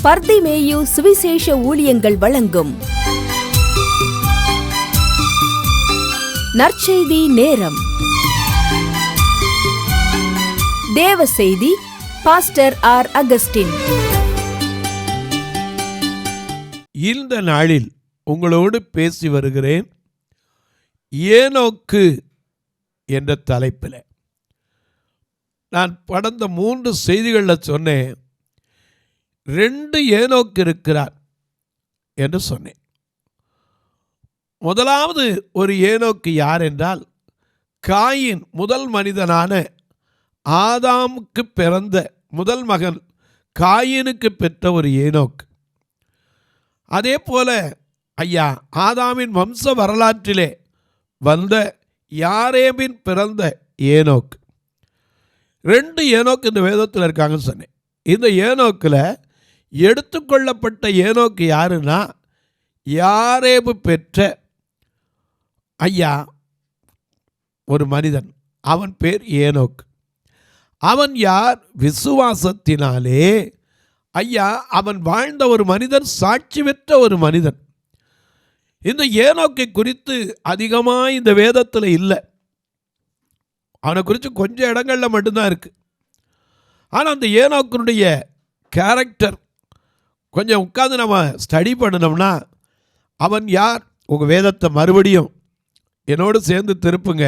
பர்திமேயு சுவிசேஷ ஊழியங்கள் வழங்கும் நற்செய்தி நேரம். தேவ செய்தி பாஸ்டர் ஆர். அகஸ்டின். இந்த நாளில் உங்களோடு பேசி வருகிறேன். ஏனோக்கு என்ற தலைப்பில் நான் கடந்த 3 செய்திகளில் சொன்னேன். 2 ஏனோக்கு இருக்கிறார் என்று சொன்னேன். முதலாவது ஒரு ஏனோக்கு யார் என்றால், காயின் முதல் மனிதனான ஆதாமுக்கு பிறந்த முதல் மகன் காயினுக்கு பெற்ற ஒரு ஏனோக்கு. அதே போல ஆதாமின் வம்ச வரலாற்றிலே வந்த யாரேபின் பிறந்த ஏனோக்கு. 2 ஏனோக்கு இந்த வேதத்தில் இருக்காங்கன்னு சொன்னேன். இந்த ஏனோக்கில் எடுத்துக்கொள்ளப்பட்ட ஏனோக்கு யாருன்னா, யாரேபு பெற்ற ஒரு மனிதன். அவன் பேர் ஏனோக்கு. அவன் யார்? விசுவாசத்தினாலே அவன் வாழ்ந்த ஒரு மனிதன், சாட்சி பெற்ற ஒரு மனிதன். இந்த ஏனோக்கை குறித்து அதிகமாக இந்த வேதத்தில் இல்லை. அவனை குறித்து கொஞ்சம் இடங்களில் மட்டும்தான் இருக்குது. ஆனால் அந்த ஏனோக்கினுடைய கேரக்டர் கொஞ்சம் உட்காந்து நம்ம ஸ்டடி பண்ணினோம்னா, அவன் யார்? உங்கள் வேதத்தை மறுபடியும் என்னோடு சேர்ந்து திருப்புங்க.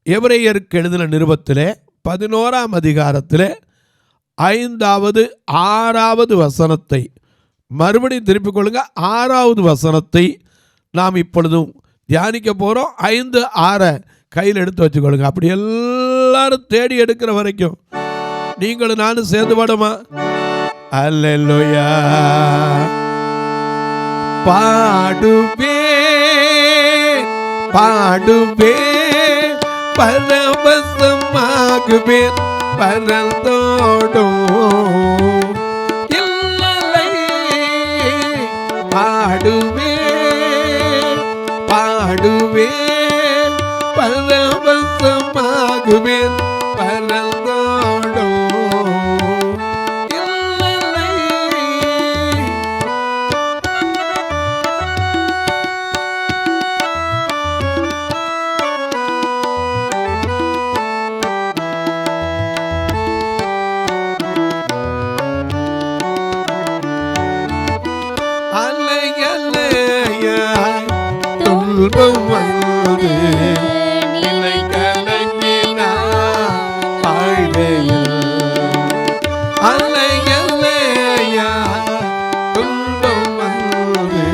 எபிரேயருக்கு எழுதின நிருபத்தில் 11ஆம் அதிகாரத்தில் 5வது 6வது வசனத்தை மறுபடியும் திருப்பிக் கொள்ளுங்க. 6வது வசனத்தை நாம் இப்பொழுதும் தியானிக்க போகிறோம். 5, 6 கையில் எடுத்து வச்சுக்கொள்ளுங்க. அப்படி எல்லாரும் தேடி எடுக்கிற வரைக்கும் நீங்களும் நானும் சேர்ந்து பாடுமா? அல்லேலூயா. பாடுவே பாடுவே பரவசமாகுவே பரந்தோடும் இல்லை. பாடுவே பாடுவே பரவசமாகுவே பரந்தோடும் இல்லை. அலையலையாய் துன்பம் வந்து நிலை கலங்கினார் வாழ்வையில். அலையலையாய் துன்பம் வந்து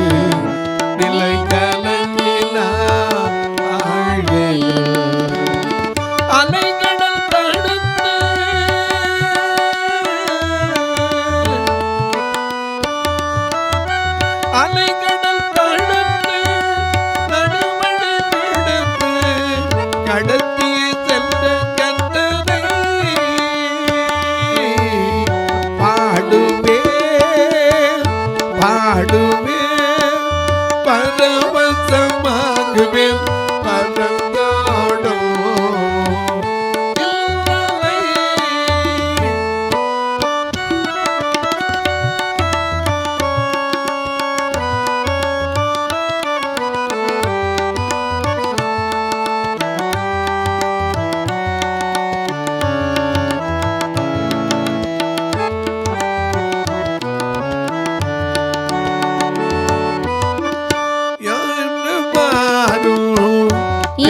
நிலை கலங்கினார் வாழ்வையில். அலைகடல் தடுத்து அலைகடல் தடுத்து நடுவழி விடுத்து கடத்தியே சென்ற கர்த்தரை பாடுவே பாடுவே பரவசமாகுவே பரந்தோடும் இல்லை. யாரு பாரும்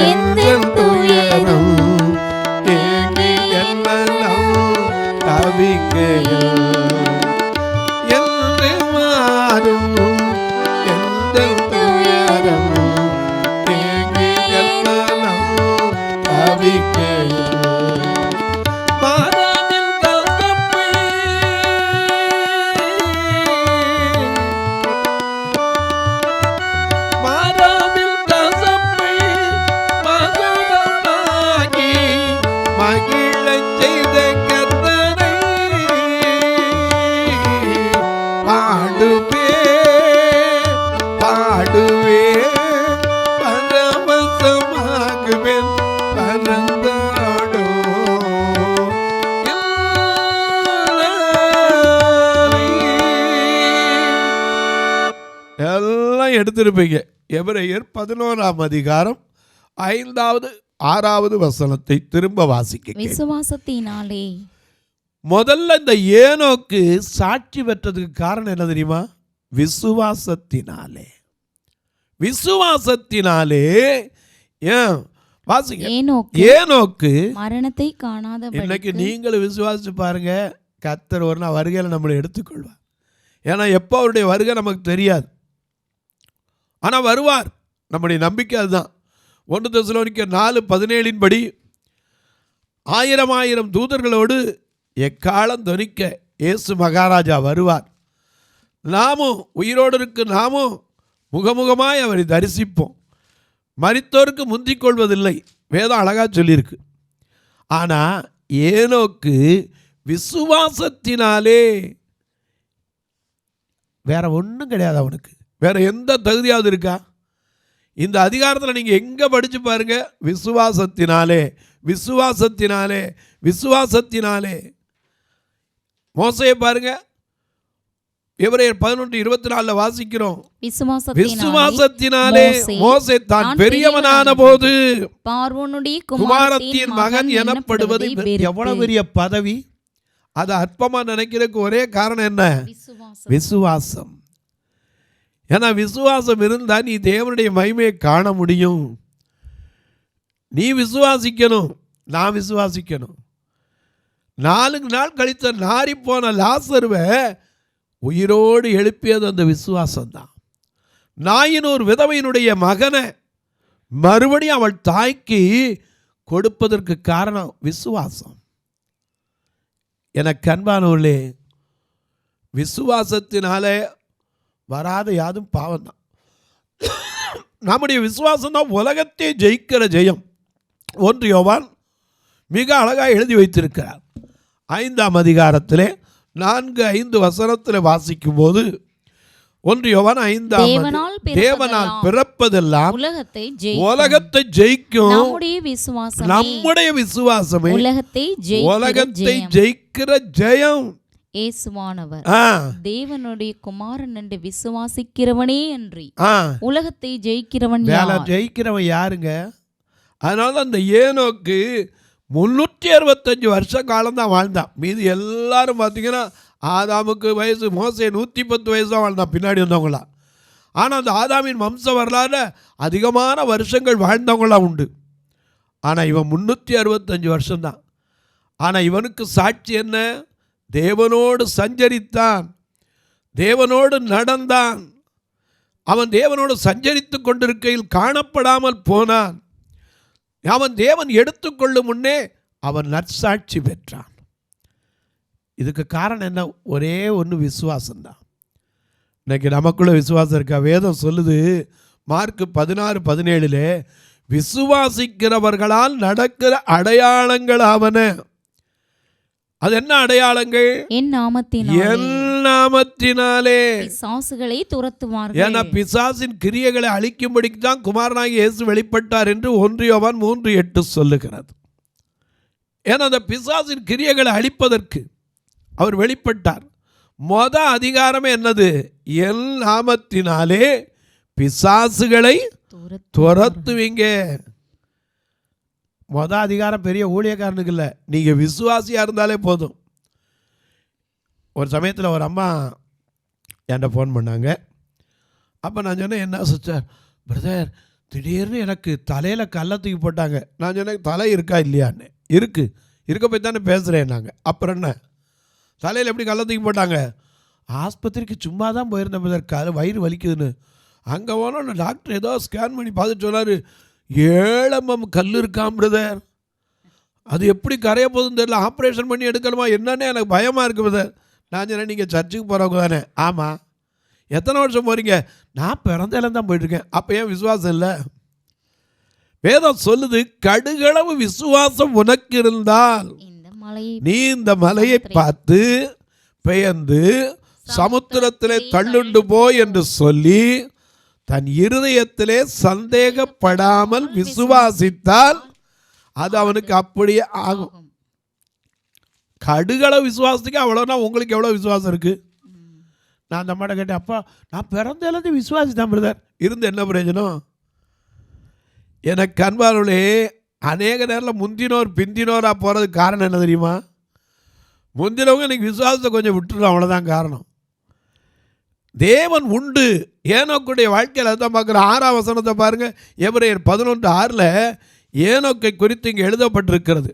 எந்தன் துயரம் ஏங்கி எல்லாம் தவிக்கையில். என்று மாறும் எந்தன் துயரம் ஏங்கி எல்லாம் தவிக்கையில். மாறாமில் தகப்பே மாறாமில் கசப்பை மகுடமாகி மகிழச் செய்த கர்த்தரை எல்லாம் எடுத்திருப்பீங்க. எபிரேயர் 11ஆம் அதிகாரம் 5வது 6வது வசனத்தை திரும்ப வாசிக்க. விசுவாசத்தினாலே முதல்ல இந்த ஏனோக்கு சாட்சி பெற்றதுக்கு காரணம் என்ன தெரியுமா? விசுவாசத்தினாலே. விசுவாசத்தினாலே ஏன் வாசிங்க. ஏனோக்கு மரணத்தை காணாத. இன்னைக்கு நீங்களும் விசுவாசிச்சு பாருங்க, கர்த்தர் ஒரு நாள் வருகையில் நம்மளை எடுத்துக்கொள்வார். ஏன்னா எப்போ அவருடைய வருகை நமக்கு தெரியாது, ஆனால் வருவார். நம்முடைய நம்பிக்கை அதுதான். 1 தெசலோனிக்கர் 4:17 படி 1000 தூதர்களோடு எக்காலம் தொனிக்க இயேசு மகாராஜா வருவார். நாமும் உயிரோடு இருக்கு, நாமும் முகமுகமாய் அவரை தரிசிப்போம். மரித்தோருக்கு முந்திக் கொள்வதில்லை, வேதம் அழகாக சொல்லியிருக்கு. ஆனால் ஏனோக்கு விசுவாசத்தினாலே, வேற ஒன்றும் கிடையாது அவனுக்கு, வேற எந்த தகுதியாவது இருக்கா? இந்த அதிகாரத்தில் நீங்கள் எங்கே படித்து பாருங்க, விசுவாசத்தினாலே விசுவாசத்தினாலே விசுவாசத்தினாலே. மோசேயை பாருங்க, எபிரேயர் 11:24 வாசிக்கிறோம். விசுவாசத்தினாலே மோசே தான் பெரியவனான போது பார்வோனுடைய குமாரத்தின் மகன் எனப்படுவது எவ்வளவு பெரிய பதவி. அதை அற்பமா நினைக்கிறதுக்கு ஒரே காரணம் என்ன? விசுவாசம். ஏன்னா விசுவாசம் இருந்தா நீ தேவனுடைய மகிமையை காண முடியும். நீ விசுவாசிக்கணும், நான் விசுவாசிக்கணும். 4 நாள் கழித்த நாரி போன லாசருவை உயிரோடு எழுப்பியது அந்த விசுவாசம்தான். நாயினூர் விதவையினுடைய மகனை மறுபடியும் அவள் தாய்க்கு கொடுப்பதற்கு காரணம் விசுவாசம். எனக்கு அன்பானவர்களே, விசுவாசத்தினாலே வராத யாதும் பாவம் தான். நம்முடைய விசுவாசம் தான் உலகத்தை ஜெயிக்கிற ஜெயம். 1 யோவான் மிக அழகாக எழுதி வைத்திருக்கிறார். 5ஆம் அதிகாரத்திலே 4-5 வசனத்தில் வாசிக்கும் போது 1 யோவான் 5 தேவனால் பிறப்பதெல்லாம் உலகத்தை ஜெயிக்கும் நம்முடைய விசுவாசமே உலகத்தை ஜெயிக்கிற ஜெயம். இயேசுவானவர் தேவனுடைய குமாரன் என்று விசுவாசிக்கிறவனே அன்றி உலகத்தை ஜெயிக்கிறவன் ஜெயிக்கிறவன் யாருங்க? அதனால அந்த ஏனோக்கு 365 வருஷ காலம் தான் வாழ்ந்தான். மீது எல்லாரும் பார்த்தீங்கன்னா ஆதாமுக்கு வயசு, மோசே 110 வயசு தான் வாழ்ந்தான் பின்னாடி வந்தவங்களா. ஆனால் அந்த ஆதாமின் வம்ச வரலாறு அதிகமான வருஷங்கள் வாழ்ந்தவங்களாம் உண்டு. ஆனால் இவன் 365 வருஷம்தான். ஆனால் இவனுக்கு சாட்சி என்ன? தேவனோடு சஞ்சரித்தான், தேவனோடு நடந்தான். அவன் தேவனோடு சஞ்சரித்து கொண்டிருக்கையில் காணப்படாமல் போனான். அவன் தேவன் எடுத்துக்கொள்ளும் முன்னே அவன் நற்சாட்சி பெற்றான். இதுக்கு காரணம் என்ன? ஒரே ஒன்று, விசுவாசம்தான். இன்னைக்கு நமக்குள்ள விசுவாசம் இருக்கா? வேதம் சொல்லுது மார்க் 16:17 விசுவாசிக்கிறவர்களால் நடக்கிற அடையாளங்கள் ஆவன. அது என்ன அடையாளங்கள்? என் நாமத்தினாலே பிசாசுகளை துரத்துவார்கள். ஏன்னா பிசாசின் கிரியைகளை அழிக்கும்படிக்கு தான் குமாரனாகிய இயேசு வெளிப்பட்டார் என்று 1 யோவான் 3:8 சொல்லுகிறது. ஏன்னா அந்த பிசாசின் கிரியைகளை அழிப்பதற்கு அவர் வெளிப்பட்டார். அதிகாரமே என்னது? என் நாமத்தினாலே பிசாசுகளை துரத்துவீங்க. அதிகாரம் பெரிய ஊழியக்காரனுக்கு இல்லை, நீங்கள் விசுவாசியாக இருந்தாலே போதும். ஒரு சமயத்தில் ஒரு அம்மா என்கிட்ட ஃபோன் பண்ணாங்க. அப்போ நான் சொன்னேன், என்ன சிஸ்டர்? பிரதர், திடீர்னு எனக்கு தலையில் கல்லை தூக்கி போட்டாங்க. நான் சொன்னேன், தலை இருக்கா இல்லையான்னு. இருக்க போய் தானே பேசுகிறேன். நாங்கள் அப்புறம் என்ன, தலையில் எப்படி கல்லை தூக்கி போட்டாங்க? ஆஸ்பத்திரிக்கு சும்மா தான் போயிருந்தேன் பிரதர், வயிறு வலிக்குதுன்னு. அங்கே போனோன்னு டாக்டர் ஏதோ ஸ்கேன் பண்ணி பார்த்துட்டு சொன்னார், 7 mm கல் இருக்காம் பிரதர். அது எப்படி கரைய போகுதுன்னு தெரியல, ஆப்ரேஷன் பண்ணி எடுக்கணுமா என்னன்னு எனக்கு பயமாக இருக்குது பிரதர். நான் சொன்னேன், நீங்கள் சர்ச்சுக்கு போகிறவங்க தானே? ஆமாம். எத்தனை வருஷம் போகிறீங்க? நான் பிறந்தேல தான் போயிட்டுருக்கேன். அப்போ ஏன் விசுவாசம் இல்லை? வேதம் சொல்லுது, கடுகளவு விசுவாசம் உனக்கு இருந்தால் நீ இந்த மலையை பார்த்து பெயர்ந்து சமுத்திரத்திலே தள்ளுண்டு போய் என்று சொல்லி தன் இருதயத்திலே சந்தேகப்படாமல் விசுவாசித்தால் அது அவனுக்கு அப்படியே ஆகும். கடுகளவு விசுவாசத்துக்கு அவ்வளோனா உங்களுக்கு எவ்வளோ விசுவாசம் இருக்குது? நான் அந்த அம்மாட்ட கேட்டேன், அப்பா நான் பிறந்தேலேருந்து விசுவாசி தான் பிரதர், இருந்து என்ன பிரயோஜனம்? எனக்கு அன்பார்களே, அநேக நேரில் முந்தினோர் பிந்தினோராக போகிறதுக்கு காரணம் என்ன தெரியுமா? முந்தினவங்க இன்றைக்கி விசுவாசத்தை கொஞ்சம் விட்டுரும், அவ்வளோதான் காரணம். தேவன் உண்டு. ஏனோக்குடைய வாழ்க்கையில் அதுதான் பார்க்குற 6ஆம் வசனத்தை பாருங்கள். எபிரேயர் 11:6 ஏனோக்கை குறித்து இங்கே எழுதப்பட்டிருக்கிறது.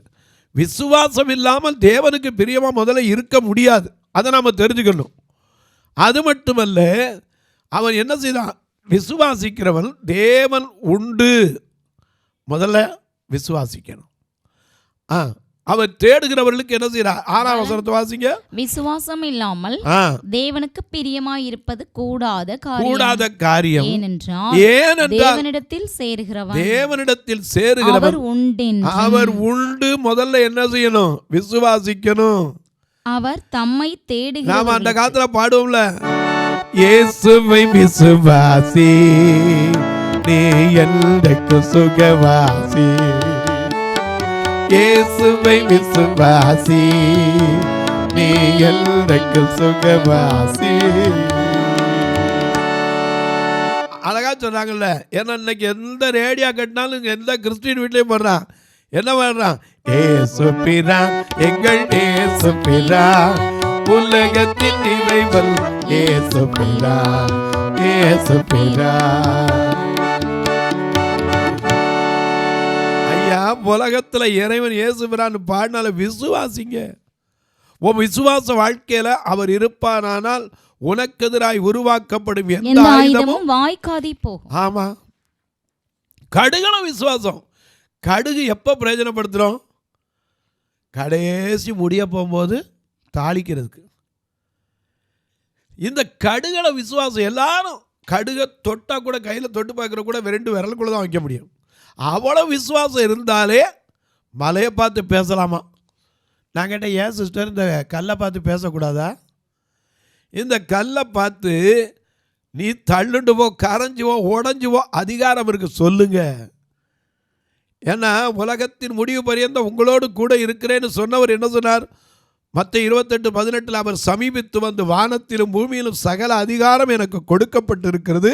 விசுவாசம் இல்லாமல் தேவனுக்கு பிரியமாக முதல்ல இருக்க முடியாது, அதை நாம் தெரிஞ்சுக்கணும். அது மட்டுமல்ல, அவன் என்ன செய்தான்? விசுவாசிக்கிறவன் தேவன் உண்டு முதல்ல விசுவாசிக்கணும். அவன் தேடுகிறவர்களுக்கு என்ன செய்யறார்? 6ஆம் வசனத்தை வாசிங்க. விசுவாசம் இல்லாமல் தேவனுக்கு பிரியமாய் இருப்பது கூடாத காரியம். ஏனென்றால் தேவனிடத்தில் சேருகிறவன் அவர் உண்டு. முதல்ல என்ன செய்யணும்? விசுவாசிக்கணும். அவர் தம்மை தேடுகிறார். நாம அந்த காலத்துல பாடுவோம்ல, இயேசுவை விசுவாசி நீ என்றைக்கு சுகவாசி, இயேசுவை விசுவாசி நீ என்றைக்கு சுகவாசி. அழகா சொன்னாங்கல்ல. ஏன்னா இன்னைக்கு எந்த ரேடியோ கட்டினாலும் எந்த கிறிஸ்டின் வீட்லையும் போடுறான். என்ன பண்ணுறான்? ஏசு பிரான் எங்கள் ஏசு பிரான், உலகத்தின் இறைவன் ஏசு பிரான், ஏசு பிரான். ஐயா, உலகத்தில் இறைவன் இயேசு பிரான் பாடினால விசுவாசிங்க. உன் விசுவாச வாழ்க்கையில் அவர் இருப்பானால் உனக்கு எதிராய் உருவாக்கப்படும் எந்த ஆயுதமும் வாய்க்காதே போகும். ஆமா, கடுகளம் விசுவாசம். கடுகு எப்போ பிரயோஜனப்படுத்துகிறோம்? கடைசி முடிய போகும்போது தாளிக்கிறதுக்கு. இந்த கடுகள விசுவாசம் எல்லாரும் கடுகை தொட்டால் கூட, கையில் தொட்டு பார்க்குற கூட 2 விரலுக்குள்ள தான் வைக்க முடியும். அவ்வளோ விசுவாசம் இருந்தாலே மலையை பார்த்து பேசலாமா? நான் கேட்டேன், ஏன் சிஸ்டர் இந்த கல்லை பார்த்து பேசக்கூடாதா? இந்த கல்லை பார்த்து நீ தள்ளுண்டு போ, கரைஞ்சுவோ, உடஞ்சுவோ அதிகாரம் இருக்கு, சொல்லுங்க. ஏன்னா உலகத்தின் முடிவு பரியந்தம் உங்களோடு கூட இருக்கிறேன்னு சொன்னவர் என்ன சொன்னார்? மத்தேயு 28:18 அவர் சமீபித்து வந்து வானத்திலும் பூமியிலும் சகல அதிகாரம் எனக்கு கொடுக்கப்பட்டிருக்கிறது,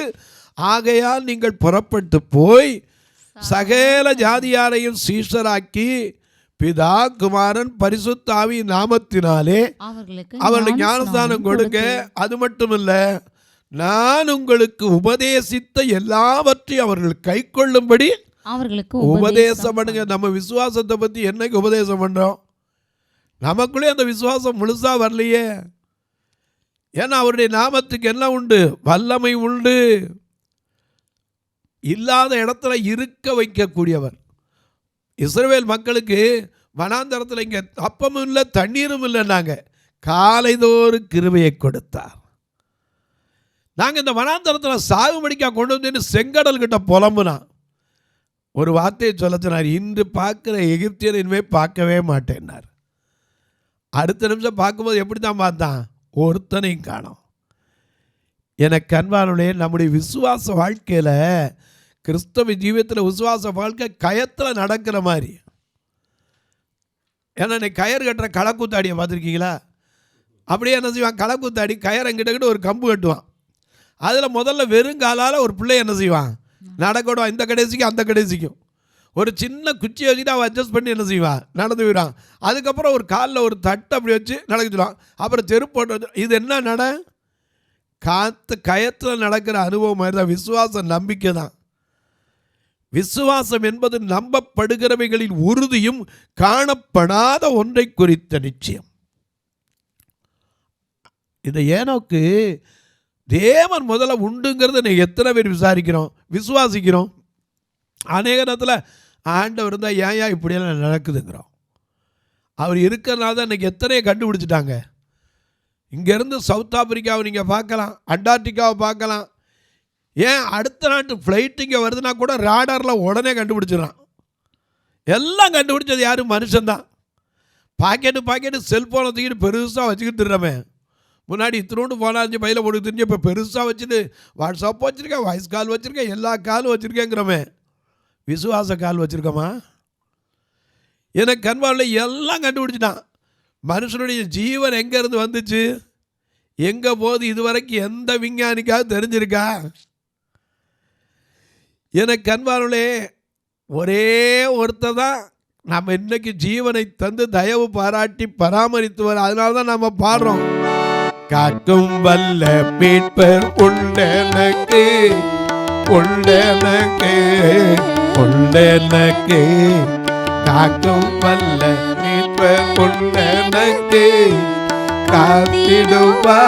ஆகையால் நீங்கள் புறப்பட்டு போய் சகல ஜாதியாரையும் சீஷராக்கி பிதா குமாரன் பரிசுத்த ஆவியின் நாமத்தினாலே அவர்களுக்கு ஞானஸ்தானம் கொடுக்க. அது மட்டுமல்ல, நான் உங்களுக்கு உபதேசித்த எல்லாவற்றையும் அவர்கள் கை கொள்ளும்படி அவர்களுக்கு உபதேசம் பண்ணுங்க. நம்ம விசுவாசத்தை பற்றி என்னைக்கு உபதேசம் பண்ணுறோம்? நமக்குள்ளே அந்த விசுவாசம் முழுசாக வரலையே. ஏன்னா அவருடைய நாமத்துக்கு என்ன உண்டு? வல்லமை உண்டு. இல்லாத இடத்துல இருக்க வைக்கக்கூடியவர். இஸ்ரவேல் மக்களுக்கு வனாந்தரத்தில் இங்கே அப்பமும் இல்லை தண்ணீரும் இல்லைன்னாங்க, காலைதோறும் கிருபையை கொடுத்தார். நாங்கள் இந்த வனாந்தரத்தில் சாகுபடிக்கா கொண்டு வந்து செங்கடல் கிட்ட புலம்புனா ஒரு வார்த்தையை சொல்ல சொன்னார், இன்று பார்க்குற எகிப்தியர் இனிமேல் பார்க்கவே மாட்டேன்னார். அடுத்த நிமிஷம் பார்க்கும்போது எப்படி தான் பார்த்தான்? ஒருத்தனையும் காணோம். எனக்கு அன்பானவர்களே, நம்முடைய விசுவாச வாழ்க்கையில், கிறிஸ்தவ ஜீவியத்தில் விசுவாச வாழ்க்கை கயத்தில் நடக்கிற மாதிரி. ஏன்னா இன்னைக்கு கயர் கட்டுற களக்கூத்தாடியை பார்த்துருக்கீங்களா? அப்படியே என்ன செய்வான்? களக்கூத்தாடி கயர் எங்கிட்ட ஒரு கம்பு கட்டுவான். அதில் முதல்ல வெறுங்காலால் ஒரு பிள்ளை என்ன செய்வான்? நடக்கணும், இந்த கடைசிக்கும் அந்த கடைசிக்கும். ஒரு சின்ன குச்சியை வச்சுட்டு அவன் அட்ஜஸ்ட் பண்ணி என்ன செய்வான்? நடந்து விடுவான். அதுக்கப்புறம் ஒரு காலில் ஒரு தட்டை அப்படி வச்சு நடக்கிடுவான். அப்புறம் செருப்பு போட்டு வச்சு. இது என்ன நட? காற்று கயத்தில் நடக்கிற அனுபவம் மாதிரி தான் விசுவாசம். நம்பிக்கை தான் விசுவாசம் என்பது. நம்பப்படுகிறவைகளின் உறுதியும் காணப்படாத ஒன்றை குறித்த நிச்சயம். இந்த ஏனோக்கு தேவன் முதல்ல உண்டுங்கிறத நீ எத்தனை பேர் விசுவாசிக்கிறோம்? அநேக நேரத்தில் ஆண்டவர் இருந்தால் ஏன் இப்படியெல்லாம் நடக்குதுங்கிறோம். அவர் இருக்கிறனால தான் இன்றைக்கி எத்தனையோ கண்டுபிடிச்சிட்டாங்க. இங்கேருந்து சவுத் ஆப்பிரிக்காவை நீங்கள் பார்க்கலாம், அண்டார்டிகாவை பார்க்கலாம். ஏன் அடுத்த நாட்டு ஃப்ளைட் இங்கே வருதுன்னா கூட ராடாரில் உடனே கண்டுபிடிச்சிடறான். எல்லாம் கண்டுபிடிச்சது யார்? மனுஷன்தான். பாக்கெட்டு செல்ஃபோனை தூக்கிட்டு பெருசாக வச்சுக்கிட்டு திருறமே. முன்னாடி இத்தினோண்டு போனாச்சு பையில் போட்டு தெரிஞ்சு, இப்போ பெருசாக வச்சுட்டு வாட்ஸ்அப் வச்சுருக்கேன், வாய்ஸ் கால் வச்சுருக்கேன், எல்லா காலும் வச்சுருக்கேங்கிறமே. விசுவாச கால் வச்சுருக்கோமா? எனக்கு கண்பாவில் எல்லாம் கண்டுபிடிச்சிட்டான். மனுஷனுடைய ஜீவன் எங்கேருந்து வந்துச்சு? எங்க போது இதுவரைக்கும் எந்த விஞ்ஞானிக்காவது தெரிஞ்சிருக்கா? எனக்கு அன்பானவர்களே, ஒரே ஒருத்தர் தான் நம்ம இன்னைக்கு ஜீவனை தந்து தயவு பாராட்டி பராமரித்து வர. அதனால தான் நம்ம பாடுறோம், காக்கும் வல்ல மீட்பர் உண்டெனக்கு உண்டெனக்கு உண்டெனக்கு, காக்கும் வல்ல மீட்பர் உண்டெனக்கு, காத்திடுவா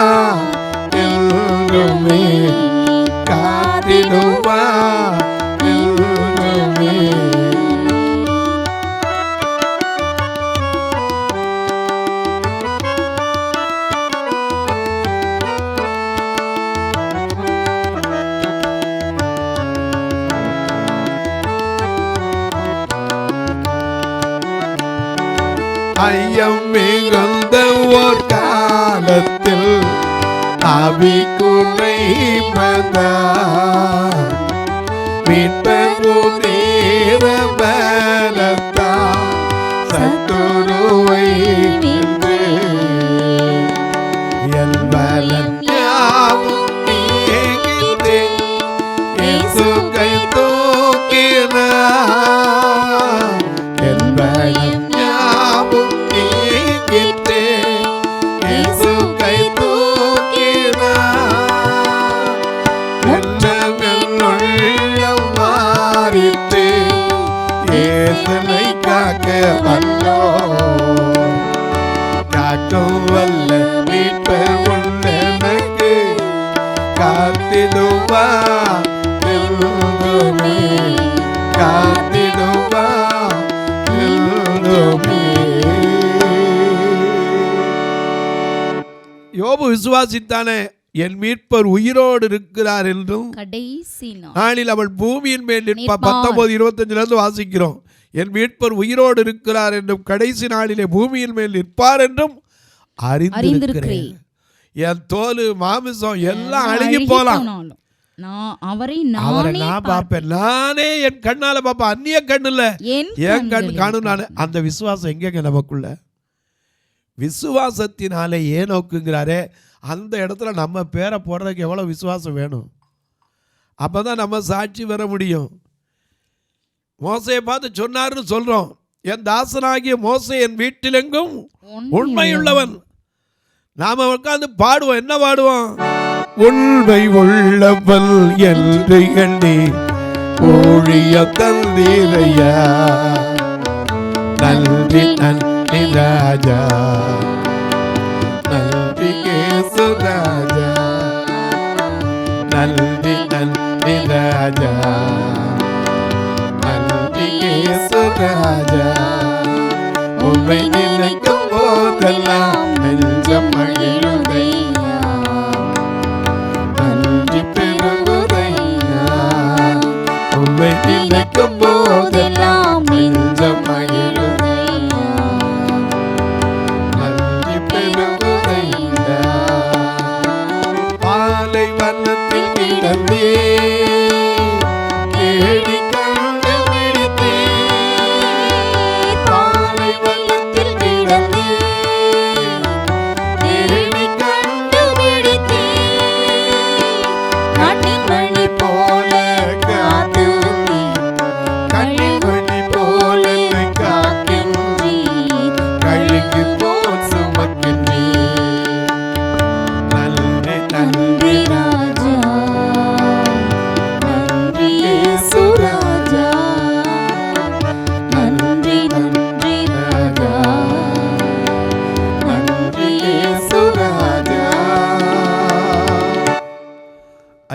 என்றுமே காத்திடுவா என்றுமே. ஐயம் மிகுந்த ஓர் காலத்தில் ஆவி குறைவதா, மீட்புதேர பலத்தா சத்துருவை வென்று, என் பலன் யாவும் நீங்கிட்டு இயேசு கை தூக்கினார். என் பலன் காக்கும் வல்ல மீட்பர் உண்டெனக்கு, காத்திடுவா என்றுமே காத்திடுவா என்றுமே. யோபு விசுவாசித்தானே, என் மீட்பர் உயிரோடு இருக்கிறார் என்றும் கடைசி நாளில் அவள் பூமியின் மேல் நிற்பார். 19:25 வாசிக்கிறோம், என் மீட்பர் உயிரோடு இருக்கிறார் என்றும் கடைசி நாளிலே பூமியின் மேல் நிற்பார் என்றும் அறிந்திருக்கிறேன். என் தோல் மாமிசம் எல்லாம் அழுகி போலாம், அவரை நான் பார்ப்பேன், நானே என் கண்ணால பார்ப்பேன், அந்நிய கண்ணு இல்ல, என் கண் காணும். நான் அந்த விசுவாசம் எங்கெங்க நமக்குள்ள? விசுவாசத்தினாலே ஏனோக்குங்கிறாரே, அந்த இடத்துல நம்ம பேரை போடுறதுக்கு எவ்வளவு விசுவாசம் வேணும்? அப்பதான் நம்ம சாட்சி வர முடியும். மோசையை பார்த்து சொன்னார்னு சொல்றோம், என் தாசனாகிய மோசே என் வீட்டிலெங்கும் உண்மையுள்ளவன். நாம உட்கார்ந்து பாடுவோம், என்ன பாடுவோம்? உண்மை உள்ளவன் என்று எண்ணி ஊழிய தந்தீரையா, நன்றி நன்றி ராஜா, நன்றி கேசு ராஜா, நன்றி நன்றி ராஜா, நன்றி கேசு ராஜா. உம்மை நினைக்கும் போதெல்லாம் நெஞ்சம் மகிழுதையா, நன்றி பெருகுதையா. உம்மை நினைக்கும் போதெல்லாம் நெஞ்சம் மகிழுதையா, நன்றி பெருகுதையா. பாலை வண்ணத்தில் கிடந்தே தேடி கண்டுபிடித்தே, பாலை வண்ணத்தில் கிடந்தே தேடி கண்டுபிடித்தே, காட்டின் வழி போல காத்து கண்ணிமணி போல காக்கின்றி, கழுகு போல் சுமக்கின்றி. நன்றி நன்றி ராஜா, நன்றி இயேசு ராஜா, நன்றி நன்றி ராஜா, நன்றி இயேசு ராஜா.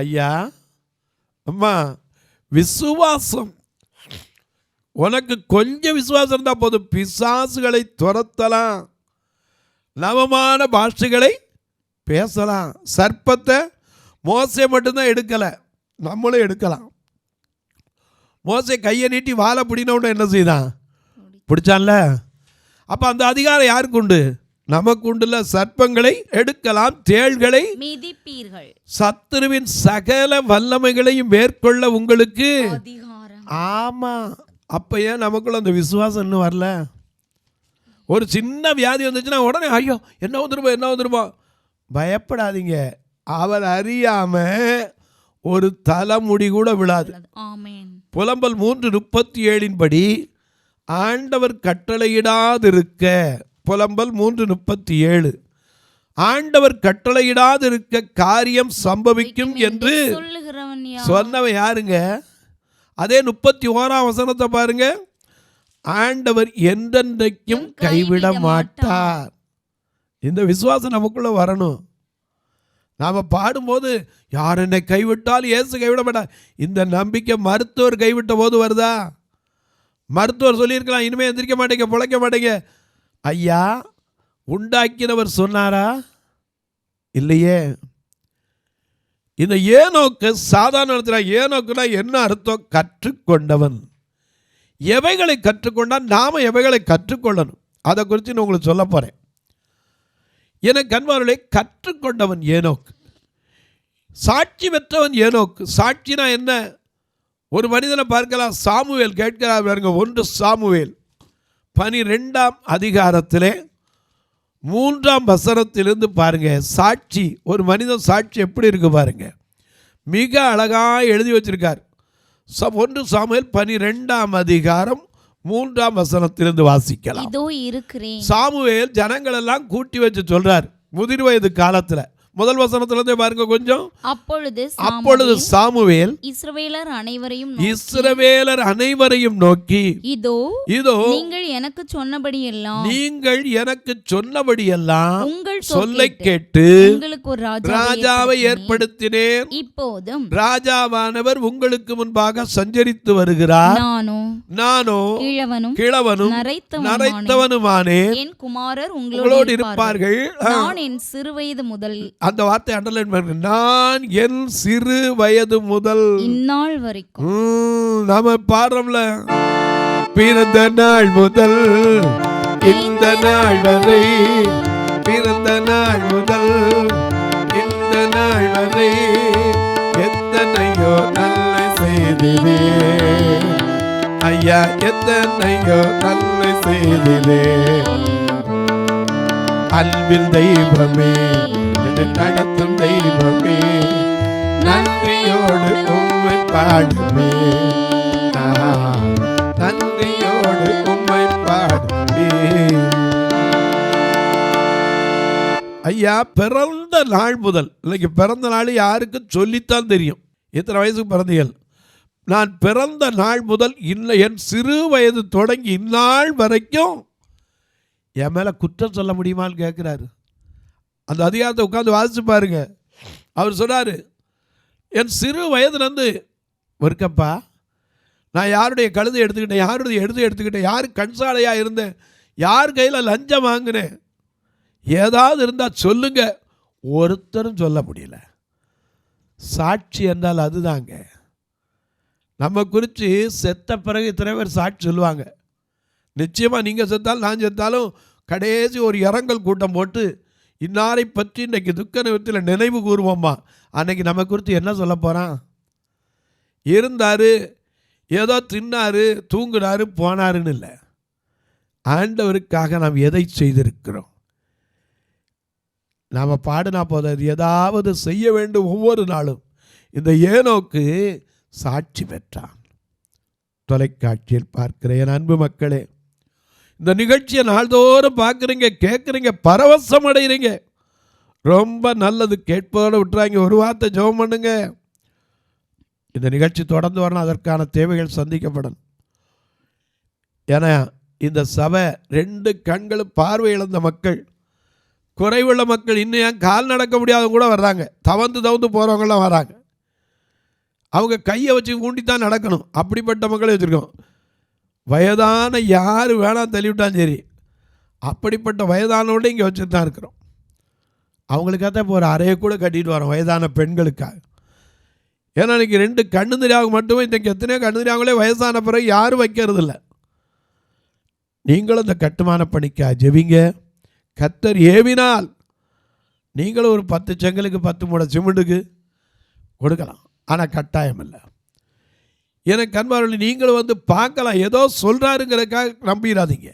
ஐயா, அம்மா, விசுவாசம் உனக்கு கொஞ்சம் விசுவாசம் இருந்தா போதும், பிசாசுகளை துரத்தலாம், நவமான பாஷைகளை பேசலாம். சர்ப்பத்தை மோசே மட்டும்தான் எடுக்கல, நம்மளும் எடுக்கலாம். மோசே கையை நீட்டி வாழை பிடினவுடனே என்ன செய்தான்? பிடிச்சான்ல. அப்ப அந்த அதிகாரம் யாருக்கு உண்டு? நமக்கு உண்டுல. சர்ப்பங்களை எடுக்கலாம், தேள்களை மிதிப்பீர்கள், சத்துருவின் சகல வல்லமைகளையும் மேற்கொள்ள உங்களுக்கு அதிகாரம். ஆமா. அப்ப ஏன் நமக்குள்ள அந்த விசுவாசம் இன்னும் வரல? ஒரு சின்ன வியாதி வந்துச்சுன்னா உடனே ஐயோ என்ன வந்துருப்போம் என்ன வந்துருப்போம், பயப்படாதீங்க, அவர் அறியாம ஒரு தலைமுடி கூட விழாது. ஆமென். புலம்பல் 3:37 படி ஆண்டவர் கட்டளையிடாதிருக்க, புலம்பல் 3:37, ஆண்டவர் கட்டளையிடாதிருக்க காரியம் சம்பவிக்கும் என்று சொல்லுகிறவன் யார்? சொன்னவன் யாருங்க? அதே 31ஆம் வசனத்தை பாருங்க, ஆண்டவர் என்றென்றைக்கும் கைவிட மாட்டார். இந்த விசுவாசம் நமக்குள்ள வரணும். நாம் பாடும்போது யார் என்னை கைவிட்டால் இயேசு கைவிட மாட்டார், இந்த நம்பிக்கை மருத்துவர் கைவிட்ட போது வருதா? மருத்துவர் சொல்லியிருக்கலாம், இனிமேல் எந்திரிக்க மாட்டேங்க, பிழைக்க மாட்டேங்க. ஐயா, உண்டாக்கினவர் சொன்னாரா? இல்லையே. இந்த ஏனோக்கு சாதாரண ஏனோக்குனா என்ன அர்த்தம்? கற்றுக்கொண்டவன். எவைகளை கற்றுக்கொண்டால் நாம் எவைகளை கற்றுக்கொள்ளணும், அதை குறித்து நான் உங்களுக்கு சொல்ல போகிறேன். எனக்கு அன்பார்களை, கற்றுக்கொண்டவன் ஏனோக்கு, சாட்சி பெற்றவன் ஏனோக்கு. சாட்சினா என்ன? ஒரு மனிதனை பார்க்கலாம், சாமுவேல் கேட்கிறார் பாருங்க, 1 சாமுவேல் 12ஆம் அதிகாரத்திலே 3ஆம் வசனத்திலிருந்து பாருங்க. சாட்சி, ஒரு மனிதன் சாட்சி எப்படி இருக்கு பாருங்க, மிக அழகாக எழுதி வச்சிருக்கார். 1 சாமுவேல் 12ஆம் அதிகாரம் 3ஆம் வசனத்திலிருந்து வாசிக்கலாம். இதோ இருக்கிறேன். சாமுவேல் ஜனங்கள் எல்லாம் கூட்டி வச்சு சொல்றார், முதிர் வயது காலத்துல. முதல் வசனத்திலிருந்தே பாருங்க கொஞ்சம். அப்பொழுது சாமுவேல் இஸ்ரவேலர் அனைவரையும் நோக்கி, இதோ நீங்கள் எனக்கு சொன்னபடியெல்லாம் உங்கள் சொல்லை கேட்டு உங்களுக்கு ஒரு ராஜாவை ஏற்படுத்தினேன். இப்போதும் ராஜாவானவர் உங்களுக்கு முன்பாக சஞ்சரித்து வருகிறார். நானோ கிழவனும் நரைத்தவனுமானேன். என் குமாரர் உங்களோடு இருப்பார்கள். நான் என் சிறு வயது முதல், அந்த வார்த்தை அண்டர்லைன் பண்ணுங்க, நான் என் சிறு வயது முதல் இந்நாள் வரைக்கும். நாம பாடுறோம்ல, பிறந்த நாள் முதல் இந்த நாள் வரை, பிறந்த நாள் முதல் இந்த நாள் வரை எத்தனையோ நல்ல செய்திலே, ஐயா எத்தனையோ நல்ல செய்திலே, அன்பில் தெய்வமே, நடத்தும் தெய்வமே, நன்றியோடு உம்மை பாடுமே, நன்றியோடு உம்மை பாடுமே. ஐயா, பிறந்த நாள் முதல், இன்னைக்கு பிறந்த நாள் யாருக்கு சொல்லித்தான் தெரியும். எத்தனை வயசுக்கு பிறந்தீர்கள்? நான் பிறந்த நாள் முதல் என் சிறு வயது தொடங்கி இந்நாள் வரைக்கும் என் மேலே குற்றம் சொல்ல முடியுமான்னு கேட்குறாரு. அந்த அதிகாரத்தை உட்காந்து வாசிச்சு பாருங்க. அவர் சொன்னார், என் சிறு வயதுலேருந்து ஒருக்கப்பா நான் யாருடைய கழுதை எடுத்துக்கிட்டேன், யாருடைய எடுத்துக்கிட்டேன், யார் கண்சாலையாக இருந்தேன், யார் கையில் லஞ்சம் வாங்கினேன், ஏதாவது இருந்தால் சொல்லுங்க. ஒருத்தரும் சொல்ல முடியல. சாட்சி என்றால் அதுதாங்க. நம்ம குறித்து செத்த பிறகு இத்தனை பேர் சாட்சி சொல்லுவாங்க. நிச்சயமாக நீங்கள் செத்தாலும் நான் செத்தாலும் கடைசி ஒரு இரங்கல் கூட்டம் போட்டு இன்னாரை பற்றி இன்றைக்கு துக்க நிவர்த்தியில் நினைவு கூறுவோம்மா. அன்னைக்கு நம்ம குறித்து என்ன சொல்ல போகிறான்? இருந்தார், ஏதோ தின்னார், தூங்குனார், போனாருன்னு இல்லை. ஆண்டவருக்காக நாம் எதை செய்திருக்கிறோம்? நாம் பாடினா போதாது, ஏதாவது செய்ய வேண்டும் ஒவ்வொரு நாளும். இந்த ஏனோக்கு சாட்சி பெற்றான். தொலைக்காட்சியில் பார்க்கிற என் அன்பு மக்களே, இந்த நிகழ்ச்சியை நாள்தோறும் பார்க்குறீங்க, கேட்குறீங்க, பரவசம் அடைகிறீங்க. ரொம்ப நல்லது. கேட்பதோடு விட்டுறாங்க. ஒரு வார்த்தை ஜெபம் பண்ணுங்க. இந்த நிகழ்ச்சி தொடர்ந்து வரணும், அதற்கான தேவைகள் சந்திக்கப்படணும். ஏன்னா இந்த சபை 2 கண்களும் பார்வை இழந்த மக்கள், குறைவுள்ள மக்கள், இன்னும் ஏன் கால் நடக்க முடியாதவங்க கூட வர்றாங்க. தவந்து போகிறவங்களாம் வராங்க. அவங்க கையை வச்சு ஊண்டித்தான் நடக்கணும். அப்படிப்பட்ட மக்களை வச்சுருக்கோம். வயதான யார் வேணாம் தள்ளிவிட்டாலும் சரி, அப்படிப்பட்ட வயதானோட இங்கே வச்சுட்டு தான் இருக்கிறோம். அவங்களுக்காக தான் இப்போ ஒரு அறையை கூட கட்டிட்டு வரோம், வயதான பெண்களுக்காக. ஏன்னா இன்றைக்கி 2 கண்ணு தெரியாமல் மட்டுமே, இன்றைக்கி எத்தனையோ கண்ணு தெரியாமலே வயசான பிறகு யாரும் வைக்கிறது இல்லை. நீங்களும் இந்த கட்டுமான பணிக்காக ஜெபிங்க. கர்த்தர் ஏவினால் நீங்களும் ஒரு 10 செங்கலுக்கு 10 மூட சிமெண்ட்டுக்கு கொடுக்கலாம். ஆனால் கட்டாயம் இல்லை. எனக்கு அன்பாளர்களே, நீங்களும் வந்து பார்க்கலாம். ஏதோ சொல்கிறாருங்கிறதுக்காக நம்பிடாதீங்க.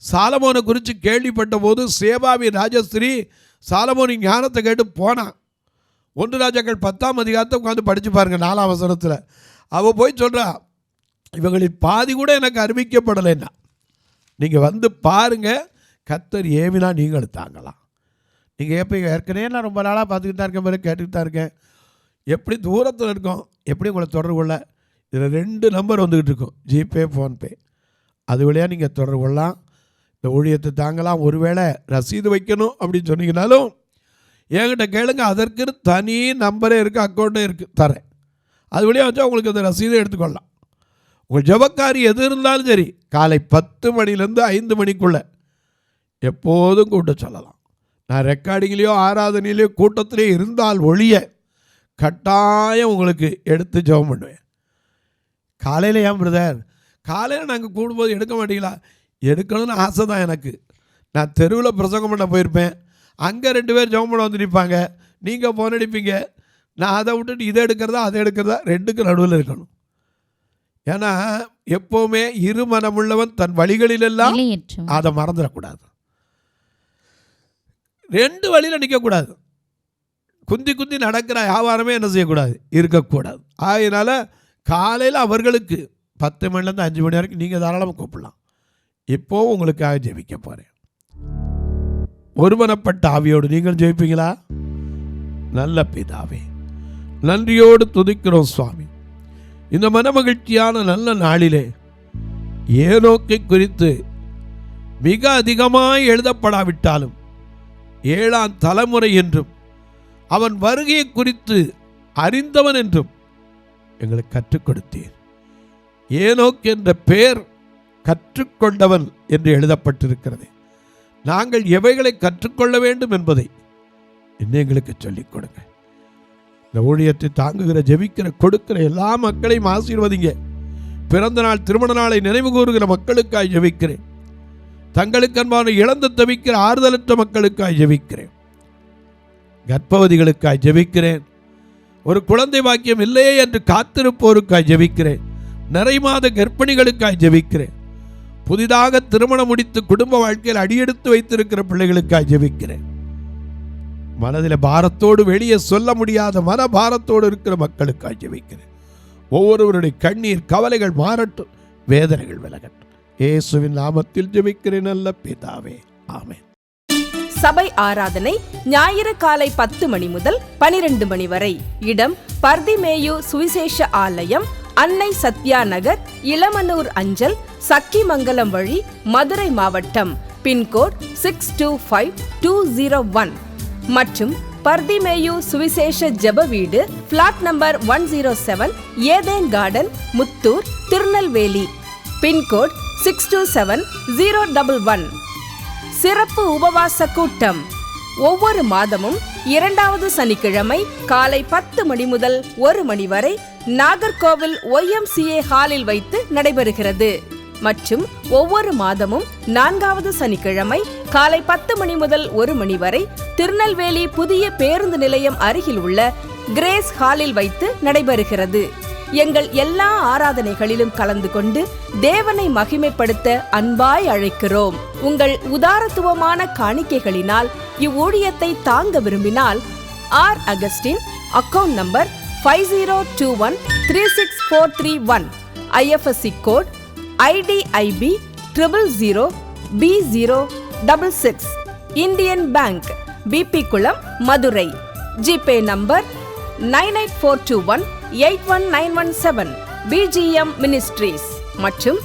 சாலமோனை குறித்து கேள்விப்பட்ட போது சேபாவின் ராஜஸ்திரீ சாலமோனின் ஞானத்தை கேட்டு போனான். 1 ராஜாக்கள் 10ஆம் அதிகாரத்தை உட்காந்து படித்து பாருங்கள். 4ஆம் வசனத்தில் அவள் போய் சொல்கிறா, இவங்களில் பாதி கூட எனக்கு அறிவிக்கப்படலைன்னா, நீங்கள் வந்து பாருங்கள், கர்த்தர் ஏவினா நீங்கள் தாங்கலாம். நீங்கள் எப்போ ஏற்கனவே நான் ரொம்ப நாளாக பார்த்துக்கிட்டு தான் இருக்கேன், மாதிரி கேட்டுக்கிட்டு தான் இருக்கேன், எப்படி தூரத்தில் இருக்கோம், எப்படி உங்களை தொடர்பு கொள்ள, இதில் 2 நம்பர் வந்துக்கிட்டு இருக்கும், ஜிபே, ஃபோன்பே. அது வழியாக நீங்கள் தொடர்பு கொள்ளலாம், இந்த ஊழியத்தை தாங்கலாம். ஒருவேளை ரசீது வைக்கணும் அப்படின்னு சொன்னீங்கனாலும் என்கிட்ட கேளுங்க, அதற்குன்னு தனி நம்பரே இருக்குது, அக்கௌண்ட்டே இருக்குது, தரேன். அது வழியாக வச்சா உங்களுக்கு அந்த ரசீதை எடுத்துக்கொள்ளலாம். உங்கள் ஜபக்காரி எது இருந்தாலும் சரி, காலை 10 மணிலேருந்து 5 மணிக்குள்ளே எப்போதும் கூட்ட சொல்லலாம். நான் ரெக்கார்டிங்லேயோ ஆராதனையிலையோ கூட்டத்திலே இருந்தால் ஒழிய கட்டாயம் உங்களுக்கு எடுத்து ஜெபம் பண்ணுவேன். காலையில் ஏன் பிரதர் காலையில் நாங்கள் கூடும்போது எடுக்க மாட்டீங்களா? எடுக்கணும்னு ஆசை தான் எனக்கு. நான் தெருவில் பிரசங்கம் பண்ண போயிருப்பேன், அங்கே 2 பேர் ஜெபம் பண்ண வந்து நிற்பாங்க, நீங்கள் ஃபோன் அடிப்பீங்க, நான் அதை விட்டுட்டு இதை எடுக்கிறதா அதை எடுக்கிறதா 2க்கு நடுவில் இருக்கணும். ஏன்னா எப்போவுமே இருமனமுள்ளவன் தன் வழிகளிலெல்லாம் அதை மறந்துடக்கூடாது. 2 வழியில் நிற்கக்கூடாது. குந்தி குந்தி நடக்கிற வியாபாரமே என்ன செய்யக்கூடாது, இருக்கக்கூடாது. அதனால் காலையில் அவர்களுக்கு 10 மணிலேருந்து 5 மணி வரைக்கும் நீங்கள் தாராளமாக கூப்பிடலாம். இப்போது உங்களுக்காக ஜெபிக்க போகிறேன். ஒருமனப்பட்ட ஆவியோடு நீங்கள் ஜெபிப்பீங்களா? நல்ல பிதாவே, நன்றியோடு துதிக்கிறோம் சுவாமி. இந்த மனமகிழ்ச்சியான நல்ல நாளிலே ஏனோக்கை குறித்து மிக அதிகமாய் எழுதப்படாவிட்டாலும் 7ஆம் தலைமுறை என்றும் அவன் வருகையை குறித்து அறிந்தவன் என்றும் எங்களுக்கு கற்றுக் கொடுத்தீர். ஏனோக் என்ற பெயர் கற்றுக்கொண்டவன் என்று எழுதப்பட்டிருக்கிறது. நாங்கள் எவைகளை கற்றுக்கொள்ள வேண்டும் என்பதை இன்னும் எங்களுக்கு சொல்லிக் கொடுங்க. இந்த ஊழியத்தை தாங்குகிற, ஜெபிக்கிற, கொடுக்கிற எல்லா மக்களையும் ஆசீர்வதிங்க. பிறந்த நாள், திருமண நாளை நினைவு கூறுகிற மக்களுக்காய் ஜெபிக்கிறேன். தங்களுக்கு அன்பான இழந்து தவிக்கிற ஆறுதலற்ற மக்களுக்காய் ஜெபிக்கிறேன். கர்ப்பவதிகளுக்காய் ஜெபிக்கிறேன். ஒரு குழந்தை பாக்கியம் இல்லையே என்று காத்திருப்போருக்காய் ஜெபிக்கிறேன். நிறைமாத கர்ப்பிணிகளுக்காய் ஜெபிக்கிறேன். புதிதாக திருமணம் முடித்து குடும்ப வாழ்க்கையில் அடியெடுத்து வைத்திருக்கிற பிள்ளைகளுக்காய் ஜெபிக்கிறேன். மனதில் பாரத்தோடு வெளியே சொல்ல முடியாத மன பாரத்தோடு இருக்கிற மக்களுக்காய் ஜெபிக்கிறேன். ஒவ்வொருவருடைய கண்ணீர் கவலைகள் மாறட்டும், வேதனைகள் விலகட்டும். இயேசுவின் நாமத்தில் ஜெபிக்கிறேன் நல்ல பிதாவே, ஆமென். சபை ஆராதனை ஞாயிறு காலை 10 மணி முதல் 12 மணி வரை. இடம் பர்திமேயு சுவிசேஷ ஆலயம், அன்னை சத்யா நகர், இளமனூர் அஞ்சல், சக்கிமங்கலம் வழி, மதுரை மாவட்டம். பின்கோட் 625201 மற்றும் பர்திமேயு சுவிசேஷ ஜெப வீடு, flat number 107, Eden garden, Muthur, Tirunelveli. Pincode 627011. சிறப்பு உபவாச கூட்டம் ஒவ்வொரு மாதமும் 2வது சனிக்கிழமை காலை 10 மணி முதல் 1 மணி வரை நாகர்கோவில் YMCA ஹாலில் வைத்து நடைபெறுகிறது. மற்றும் ஒவ்வொரு மாதமும் 4வது சனிக்கிழமை காலை 10 மணி முதல் 1 மணி வரை திருநெல்வேலி புதிய பேருந்து நிலையம் அருகில் உள்ள கிரேஸ் ஹாலில் வைத்து நடைபெறுகிறது. எங்கள் எல்லா ஆராதனைகளிலும் கலந்து கொண்டு தேவனை மகிமைப்படுத்த அன்பாய் அழைக்கிறோம். உங்கள் உதாரத்துவமான காணிக்கைகளினால் இவ்வூழியத்தை தாங்க விரும்பினால் R Augustine, account number 5021364331, IFSC code IDIB 000B066, Indian bank, BP Kulam, Madurai. GPay number 9842181917, BGM ministries மற்றும்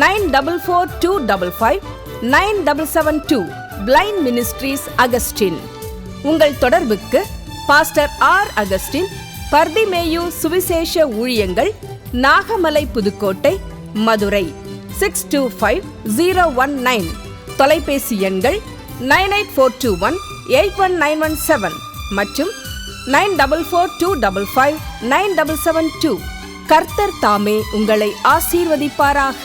9442559772, பிளைண்ட் மினிஸ்ட்ரீஸ் அகஸ்டின். உங்கள் தொடர்புக்கு பாஸ்டர் ஆர் அகஸ்டின், பர்திமேயு சுவிசேஷ ஊழியங்கள், நாகமலை, புதுக்கோட்டை, மதுரை 625019. தொலைபேசி எண்கள் 9842181917 மற்றும் 9442559772. கர்த்தர் தாமே உங்களை ஆசீர்வதிப்பாராக.